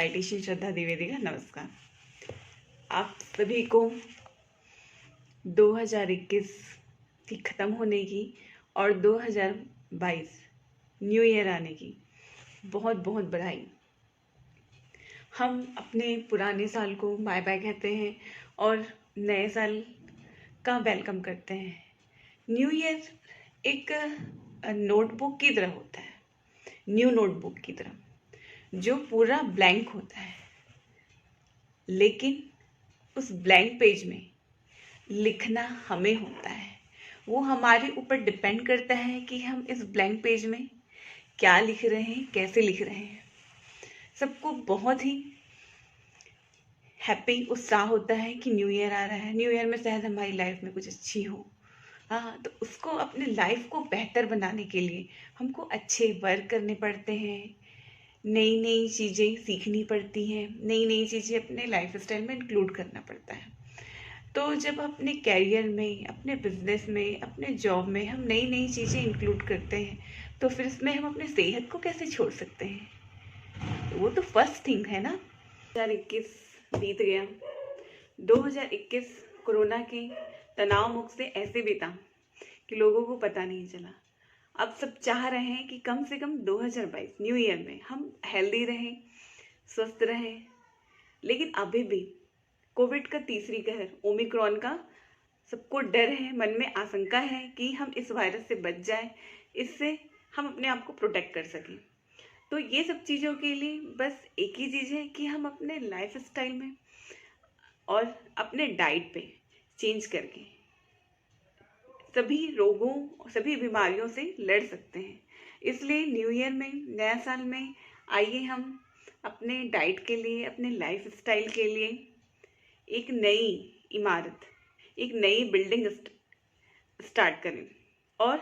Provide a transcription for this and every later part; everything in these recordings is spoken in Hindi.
डाइटिशियन श्रद्धा द्विवेदी का नमस्कार। आप सभी को 2021 की ख़त्म होने की और 2022 न्यू ईयर आने की बहुत बहुत बधाई। हम अपने पुराने साल को बाय बाय कहते हैं और नए साल का वेलकम करते हैं। न्यू ईयर एक नोटबुक की तरह होता है, न्यू नोटबुक की तरह, जो पूरा ब्लैंक होता है, लेकिन उस ब्लैंक पेज में लिखना हमें होता है। वो हमारे ऊपर डिपेंड करता है कि हम इस ब्लैंक पेज में क्या लिख रहे हैं, कैसे लिख रहे हैं। सबको बहुत ही हैप्पी उत्साह होता है कि न्यू ईयर आ रहा है, न्यू ईयर में शायद हमारी लाइफ में कुछ अच्छी हो। हाँ, तो उसको अपने लाइफ को बेहतर बनाने के लिए हमको अच्छे वर्क करने पड़ते हैं, नई नई चीज़ें सीखनी पड़ती हैं, नई नई चीज़ें अपने लाइफ स्टाइल में इंक्लूड करना पड़ता है। तो जब अपने कैरियर में, अपने बिजनेस में, अपने जॉब में हम नई नई चीज़ें इंक्लूड करते हैं, तो फिर इसमें हम अपने सेहत को कैसे छोड़ सकते हैं? वो तो फर्स्ट थिंग है ना। 2021 बीत गया। 2021 कोरोना के तनाव मुक्त से ऐसे बीता कि लोगों को पता नहीं चला। अब सब चाह रहे हैं कि कम से कम 2022 न्यू ईयर में हम हेल्दी रहें, स्वस्थ रहें, लेकिन अभी भी कोविड का तीसरी कहर ओमिक्रॉन का सबको डर है, मन में आशंका है कि हम इस वायरस से बच जाए, इससे हम अपने आप को प्रोटेक्ट कर सकें। तो ये सब चीज़ों के लिए बस एक ही चीज़ है कि हम अपने लाइफ स्टाइल में और अपने डाइट पे चेंज करके सभी रोगों, सभी बीमारियों से लड़ सकते हैं। इसलिए न्यू ईयर में, नया साल में आइए हम अपने डाइट के लिए, अपने लाइफ स्टाइल के लिए एक नई इमारत, एक नई बिल्डिंग स्टार्ट करें और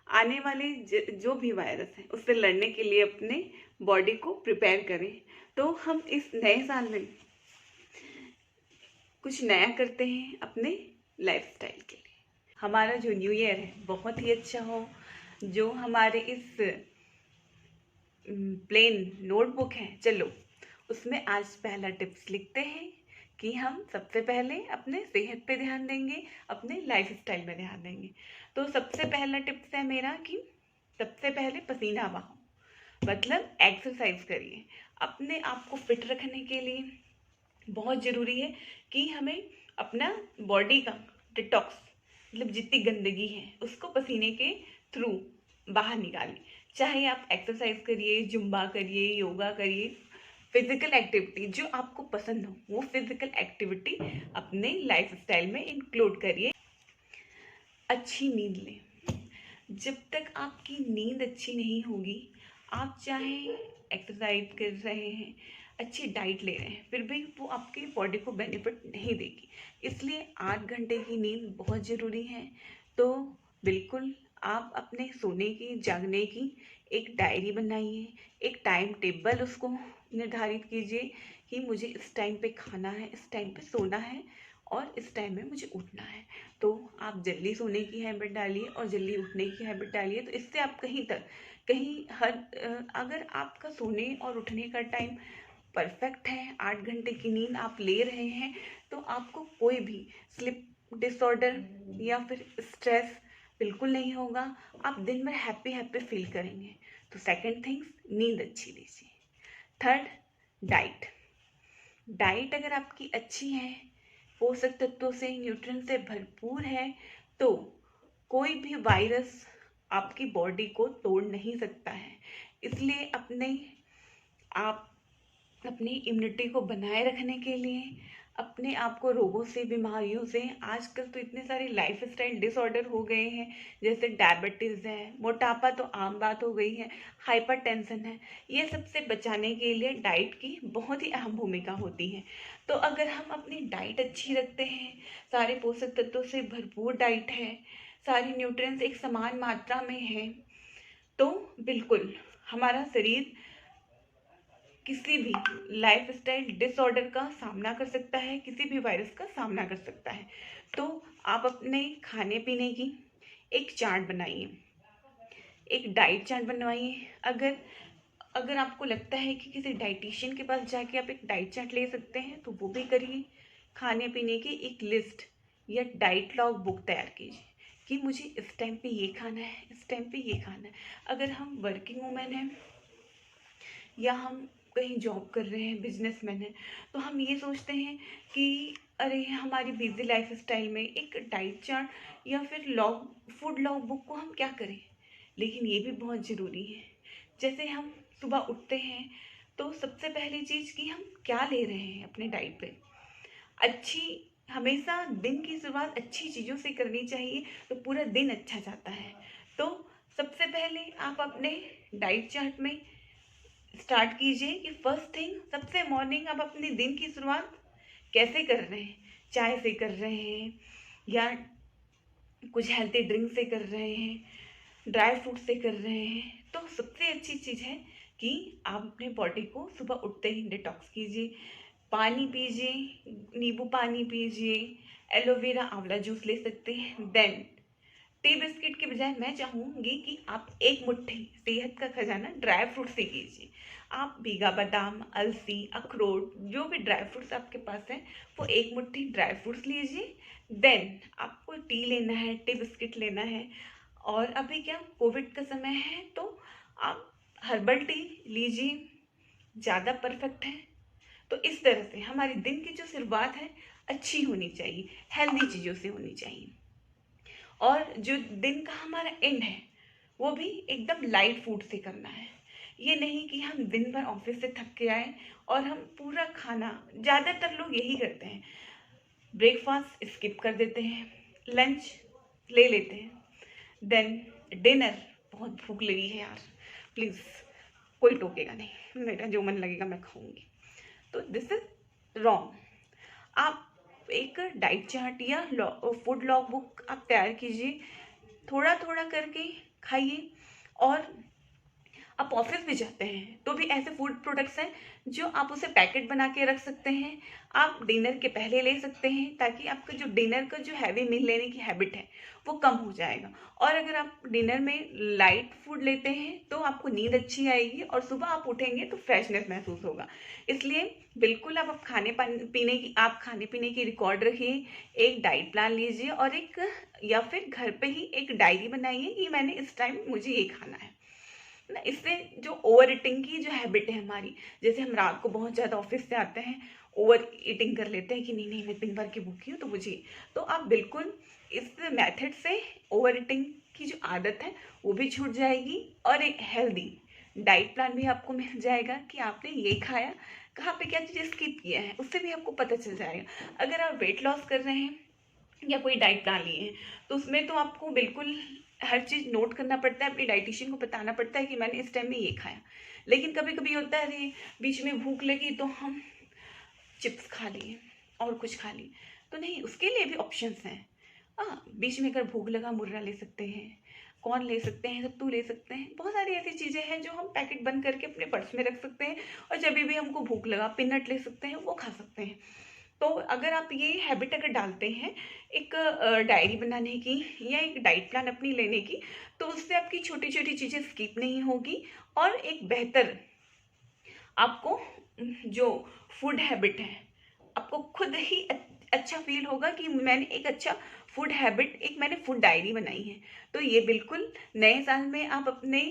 आने वाले जो भी वायरस है उससे लड़ने के लिए अपने बॉडी को प्रिपेयर करें। तो हम इस नए साल में कुछ नया करते हैं अपने लाइफस्टाइल के लिए। हमारा जो न्यू ईयर है बहुत ही अच्छा हो। जो हमारे इस प्लेन नोटबुक है, चलो उसमें आज पहला टिप्स लिखते हैं कि हम सबसे पहले अपने सेहत पे ध्यान देंगे, अपने लाइफ स्टाइल में ध्यान देंगे। तो सबसे पहला टिप्स है मेरा कि सबसे पहले पसीना बहाओ, मतलब एक्सरसाइज करिए। अपने आप को फिट रखने के लिए बहुत ज़रूरी है कि हमें अपना बॉडी का डिटॉक्स, मतलब जितनी गंदगी है उसको पसीने के थ्रू बाहर निकालिए। चाहे आप एक्सरसाइज करिए, जुम्बा करिए, योगा करिए, फिजिकल एक्टिविटी जो आपको पसंद हो वो फिजिकल एक्टिविटी अपने लाइफ स्टाइल में इंक्लूड करिए। अच्छी नींद लें। जब तक आपकी नींद अच्छी नहीं होगी, आप चाहे एक्सरसाइज कर रहे हैं, अच्छी डाइट ले रहे हैं, फिर भी वो आपकी बॉडी को बेनिफिट नहीं देगी। इसलिए 8 घंटे की नींद बहुत ज़रूरी है। तो बिल्कुल आप अपने सोने की, जागने की एक डायरी बनाइए, एक टाइम टेबल उसको निर्धारित कीजिए कि मुझे इस टाइम पे खाना है, इस टाइम पे सोना है और इस टाइम में मुझे उठना है। तो आप जल्दी सोने की हैबिट डालिए और जल्दी उठने की हैबिट डालिए। तो इससे आप कहीं अगर आपका सोने और उठने का टाइम परफेक्ट है, 8 घंटे की नींद आप ले रहे हैं, तो आपको कोई भी स्लिप डिसऑर्डर या फिर स्ट्रेस बिल्कुल नहीं होगा। आप दिन में हैप्पी हैप्पी फील करेंगे। तो सेकंड थिंग्स, नींद अच्छी लीजिए। Third, diet. डाइट अगर आपकी अच्छी है, पोषक तत्वों से, न्यूट्रिएंट से भरपूर है, तो कोई भी वायरस आपकी बॉडी को तोड़ नहीं सकता है। इसलिए आप अपनी इम्यूनिटी को बनाए रखने के लिए, अपने आप को रोगों से, बीमारियों से, आजकल तो इतने सारे लाइफ स्टाइल डिसऑर्डर हो गए हैं, जैसे डायबिटीज़ है, मोटापा तो आम बात हो गई है, हाइपर टेंशन है। ये सबसे बचाने के लिए डाइट की बहुत ही अहम भूमिका होती है। तो अगर हम अपनी डाइट अच्छी रखते हैं, सारे पोषक तत्वों से भरपूर डाइट है, सारी न्यूट्रिएंट्स एक समान मात्रा में है, तो बिल्कुल हमारा शरीर किसी भी लाइफ स्टाइल डिसऑर्डर का सामना कर सकता है, किसी भी वायरस का सामना कर सकता है। तो आप अपने खाने पीने की एक चार्ट बनाइए, एक डाइट चार्ट बनवाइए। अगर अगर आपको लगता है कि किसी डाइटिशियन के पास जाके आप एक डाइट चार्ट ले सकते हैं तो वो भी करिए। खाने पीने की एक लिस्ट या डाइट लॉग बुक तैयार कीजिए कि मुझे इस टाइम पे ये खाना है, इस टाइम पे ये खाना है। अगर हम वर्किंग वूमेन हैं या हम कहीं जॉब कर रहे हैं, बिजनेसमैन हैं, तो हम ये सोचते हैं कि अरे हमारी बिजी लाइफ स्टाइल में एक डाइट चार्ट या फिर फूड लॉग बुक को हम क्या करें। लेकिन ये भी बहुत ज़रूरी है। जैसे हम सुबह उठते हैं तो सबसे पहली चीज़ कि हम क्या ले रहे हैं अपने डाइट पे। अच्छी हमेशा दिन की शुरुआत अच्छी चीज़ों से करनी चाहिए तो पूरा दिन अच्छा जाता है। तो सबसे पहले आप अपने डाइट चार्ट में स्टार्ट कीजिए कि फर्स्ट थिंग सबसे मॉर्निंग आप अपने दिन की शुरुआत कैसे कर रहे हैं। चाय से कर रहे हैं या कुछ हेल्थी ड्रिंक से कर रहे हैं, ड्राई फ्रूट से कर रहे हैं। तो सबसे अच्छी चीज़ है कि आप अपने बॉडी को सुबह उठते ही डिटॉक्स कीजिए। पानी पीजिए, नींबू पानी पीजिए, एलोवेरा आंवला जूस ले सकते हैं। देन टी बिस्किट के बजाय मैं चाहूँगी कि आप एक मुट्ठी सेहत का खजाना ड्राई फ्रूट से कीजिए। आप भीगा बादाम, अलसी, अखरोट, जो भी ड्राई फ्रूट्स आपके पास हैं वो एक मुट्ठी ड्राई फ्रूट्स लीजिए। देन आपको टी लेना है, टी बिस्किट लेना है। और अभी क्या कोविड का समय है तो आप हर्बल टी लीजिए, ज़्यादा परफेक्ट है। तो इस तरह से हमारी दिन की जो शुरुआत है अच्छी होनी चाहिए, हेल्दी चीज़ों से होनी चाहिए। और जो दिन का हमारा एंड है वो भी एकदम लाइट फूड से करना है। ये नहीं कि हम दिन भर ऑफिस से थक के आए और हम पूरा खाना, ज़्यादातर लोग यही करते हैं, ब्रेकफास्ट स्किप कर देते हैं, लंच ले लेते हैं, देन डिनर। बहुत भूख लगी है यार, प्लीज़ कोई टोकेगा नहीं, मेरा जो मन लगेगा मैं खाऊंगी। तो दिस इज रॉन्ग। आप एक डाइट चार्ट या फूड लॉग बुक आप तैयार कीजिए, थोड़ा थोड़ा करके खाइए। और आप ऑफिस भी जाते हैं तो भी ऐसे फूड प्रोडक्ट्स हैं जो आप उसे पैकेट बना के रख सकते हैं। आप डिनर के पहले ले सकते हैं ताकि आपका जो डिनर का जो हैवी मील लेने की हैबिट है वो कम हो जाएगा। और अगर आप डिनर में लाइट फूड लेते हैं तो आपको नींद अच्छी आएगी और सुबह आप उठेंगे तो फ्रेशनेस महसूस होगा। इसलिए बिल्कुल आप खाने पीने की रिकॉर्ड रखिए, एक डाइट प्लान लीजिए और एक या फिर घर पे ही एक डायरी बनाइए कि मैंने इस टाइम मुझे ये खाना है ना। इससे जो ओवर ईटिंग की जो हैबिट है हमारी, जैसे हम रात को बहुत ज़्यादा ऑफिस से आते हैं, ओवर ईटिंग कर लेते हैं कि नहीं नहीं मैं दिन भर की भूखी हूँ तो मुझे, तो आप बिल्कुल इस मेथड से ओवर ईटिंग की जो आदत है वो भी छूट जाएगी और एक हेल्दी डाइट प्लान भी आपको मिल जाएगा कि आपने ये खाया, कहाँ पे क्या चीज़ स्किप किया है उससे भी आपको पता चल जाएगा। अगर आप वेट लॉस कर रहे हैं या कोई डाइट प्लान लिए हैं तो उसमें तो आपको बिल्कुल हर चीज़ नोट करना पड़ता है, अपनी डाइटिशियन को बताना पड़ता है कि मैंने इस टाइम में ये खाया। लेकिन कभी कभी होता है अरे बीच में भूख लगी तो हम चिप्स खा लिए और कुछ खा लिए, तो नहीं, उसके लिए भी ऑप्शंस हैं। हाँ, बीच में अगर भूख लगा मुर्रा ले सकते हैं, कॉर्न ले सकते हैं, सत्तू ले सकते हैं, बहुत सारी ऐसी चीज़ें हैं जो हम पैकेट बंद करके अपने पर्स में रख सकते हैं। और जब भी हमको भूख लगा पीनट ले सकते हैं, वो खा सकते हैं। तो अगर आप ये हैबिट अगर डालते हैं एक डायरी बनाने की या एक डाइट प्लान अपनी लेने की, तो उससे आपकी छोटी छोटी चीज़ें स्किप नहीं होगी और एक बेहतर आपको जो फूड हैबिट है आपको खुद ही अच्छा फील होगा कि मैंने एक अच्छा फूड हैबिट, एक मैंने फूड डायरी बनाई है। तो ये बिल्कुल नए साल में आप अपने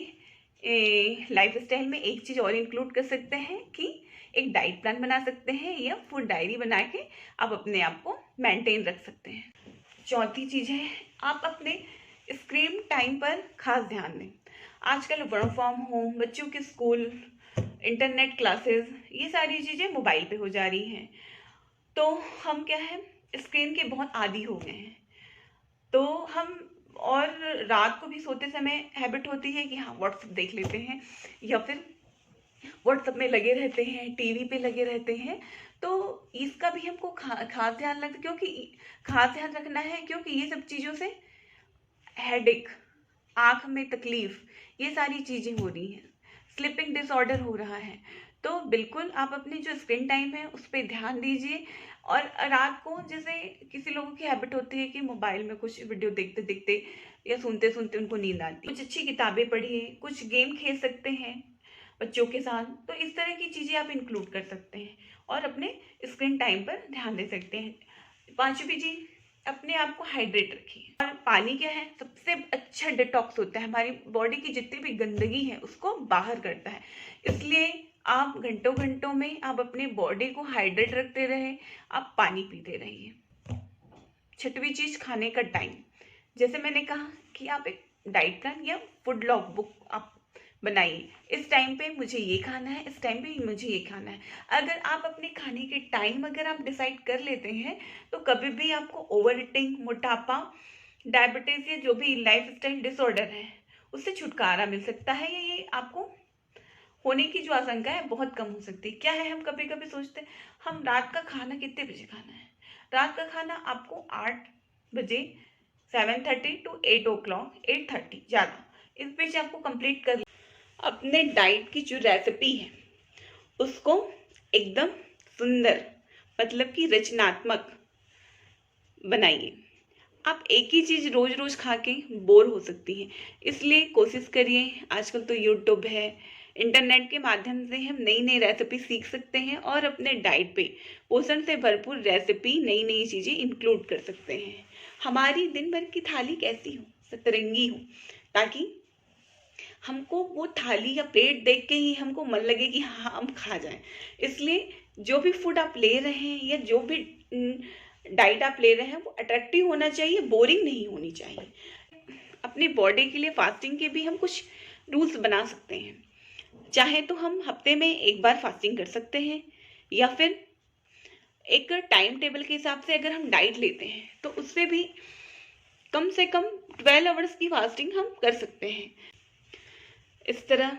लाइफ स्टाइल में एक चीज़ और इंक्लूड कर सकते हैं कि एक डाइट प्लान बना सकते हैं या फूड डायरी बना के आप अपने आप को मेंटेन रख सकते हैं। चौथी चीज़ है, आप अपने स्क्रीन टाइम पर खास ध्यान दें। आजकल वर्क फ्रॉम होम, बच्चों के स्कूल, इंटरनेट क्लासेस, ये सारी चीज़ें मोबाइल पे हो जा रही हैं। तो हम क्या है, स्क्रीन के बहुत आदी हो गए हैं। तो हम और रात को भी सोते समय हैबिट होती है कि हाँ व्हाट्सएप देख लेते हैं या फिर व्हाट्सएप में लगे रहते हैं, टीवी पे लगे रहते हैं। तो इसका भी हमको खास ध्यान रखना, क्योंकि खास ध्यान रखना है क्योंकि ये सब चीज़ों से हेडेक, आँख में तकलीफ, ये सारी चीज़ें हो रही हैं, स्लीपिंग डिसऑर्डर हो रहा है। तो बिल्कुल आप अपनी जो स्क्रीन टाइम है उस पर ध्यान दीजिए। और रात को जैसे किसी लोगों की हैबिट होती है कि मोबाइल में कुछ वीडियो देखते देखते या सुनते सुनते उनको नींद आती है, कुछ अच्छी किताबें पढ़िए, कुछ गेम खेल सकते हैं। बच्चों के साथ, तो इस तरह की चीज़ें आप इंक्लूड कर सकते हैं और अपने स्क्रीन टाइम पर ध्यान दे सकते हैं। पांचवी चीज, अपने आप को हाइड्रेट रखिए। और पानी क्या है, सबसे अच्छा डिटॉक्स होता है, हमारी बॉडी की जितनी भी गंदगी है उसको बाहर करता है। इसलिए आप घंटों घंटों में आप अपनी बॉडी को हाइड्रेट रखते रहे, आप पानी पीते रहिए। छठवीं चीज, खाने का टाइम। जैसे मैंने कहा कि आप एक डाइट प्लान या फूड लॉग बुक आप बनाइए। इस टाइम पे मुझे ये खाना है, इस टाइम पे मुझे ये खाना है। अगर आप अपने खाने के टाइम अगर आप डिसाइड कर लेते हैं तो कभी भी आपको ओवर ईटिंग, मोटापा, डायबिटीज या जो भी लाइफ स्टाइल डिसऑर्डर है उससे छुटकारा मिल सकता है, या ये आपको होने की जो आशंका है बहुत कम हो सकती है। क्या है, हम कभी कभी सोचते हैं हम रात का खाना कितने बजे खाना है। रात का खाना आपको 8 बजे, 7:30 to 8 o'clock, 8:30 ज़्यादा, इस बीच आपको कंप्लीट कर अपने डाइट की जो रेसिपी है उसको एकदम सुंदर, मतलब कि रचनात्मक बनाइए। आप एक ही चीज रोज रोज खा के बोर हो सकती हैं, इसलिए कोशिश करिए। आजकल तो यूट्यूब है, इंटरनेट के माध्यम से हम नई नई रेसिपी सीख सकते हैं और अपने डाइट पे पोषण से भरपूर रेसिपी, नई नई चीजें इंक्लूड कर सकते हैं। हमारी दिन भर की थाली कैसी हो, सतरंगी हो, ताकि हमको वो थाली या प्लेट देख के ही हमको मन लगे कि हाँ हम खा जाएं। इसलिए जो भी फूड आप ले रहे हैं या जो भी डाइट आप ले रहे हैं वो अट्रैक्टिव होना चाहिए, बोरिंग नहीं होनी चाहिए। अपनी बॉडी के लिए फास्टिंग के भी हम कुछ रूल्स बना सकते हैं। चाहे तो हम हफ्ते में एक बार फास्टिंग कर सकते हैं, या फिर एक टाइम टेबल के हिसाब से अगर हम डाइट लेते हैं तो उससे भी कम से कम 12 आवर्स की फास्टिंग हम कर सकते हैं। इस तरह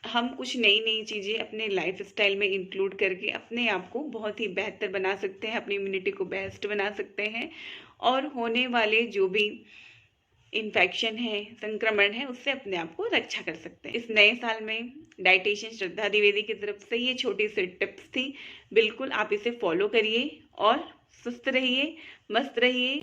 हम कुछ नई नई चीज़ें अपने लाइफ स्टाइल में इंक्लूड करके अपने आप को बहुत ही बेहतर बना सकते हैं, अपनी इम्यूनिटी को बेस्ट बना सकते हैं और होने वाले जो भी इन्फेक्शन है, संक्रमण है, उससे अपने आप को रक्षा कर सकते हैं। इस नए साल में डाइटिशियन श्रद्धा द्विवेदी की तरफ से ये छोटी सी टिप्स थी, बिल्कुल आप इसे फॉलो करिए और सुस्त रहिए, मस्त रहिए,